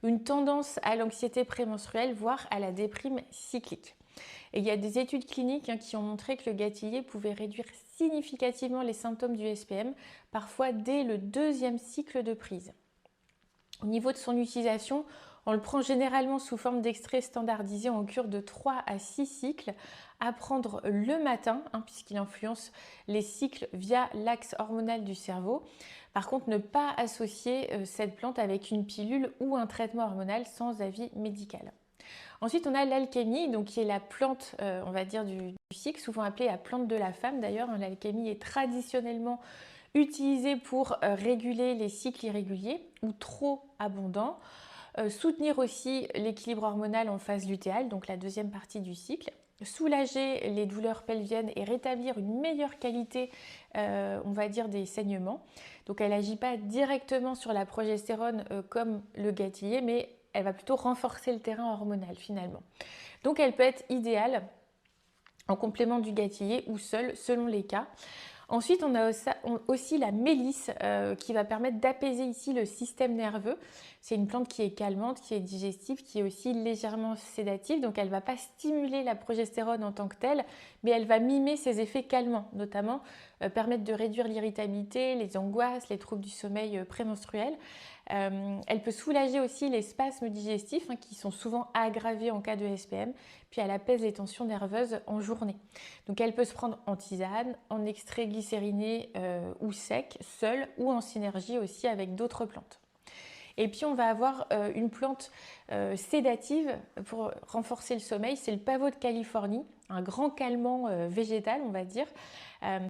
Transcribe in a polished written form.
une tendance à l'anxiété prémenstruelle, voire à la déprime cyclique. Et il y a des études cliniques qui ont montré que le gâtillier pouvait réduire significativement les symptômes du SPM, parfois dès le deuxième cycle de prise. Au niveau de son utilisation, on le prend généralement sous forme d'extrait standardisé en cure de 3 à 6 cycles, à prendre le matin, puisqu'il influence les cycles via l'axe hormonal du cerveau. Par contre, ne pas associer cette plante avec une pilule ou un traitement hormonal sans avis médical. Ensuite, on a l'alchémie, donc qui est la plante, on va dire, du cycle, souvent appelée la plante de la femme d'ailleurs. L'alchémie est traditionnellement utilisée pour réguler les cycles irréguliers ou trop abondants, soutenir aussi l'équilibre hormonal en phase lutéale, donc la deuxième partie du cycle, soulager les douleurs pelviennes et rétablir une meilleure qualité, on va dire, des saignements. Donc elle n'agit pas directement sur la progestérone comme le gâtillier, mais elle va plutôt renforcer le terrain hormonal finalement. Donc elle peut être idéale en complément du gâtillier ou seule selon les cas. Ensuite, on a aussi la mélisse qui va permettre d'apaiser ici le système nerveux. C'est une plante qui est calmante, qui est digestive, qui est aussi légèrement sédative. Donc, elle ne va pas stimuler la progestérone en tant que telle, mais elle va mimer ses effets calmants, notamment permettre de réduire l'irritabilité, les angoisses, les troubles du sommeil prémenstruel. Elle peut soulager aussi les spasmes digestifs qui sont souvent aggravés en cas de SPM, puis elle apaise les tensions nerveuses en journée. Donc elle peut se prendre en tisane, en extrait glycériné ou sec, seul ou en synergie aussi avec d'autres plantes. Et puis on va avoir une plante sédative pour renforcer le sommeil, c'est le pavot de Californie, un grand calmant végétal on va dire.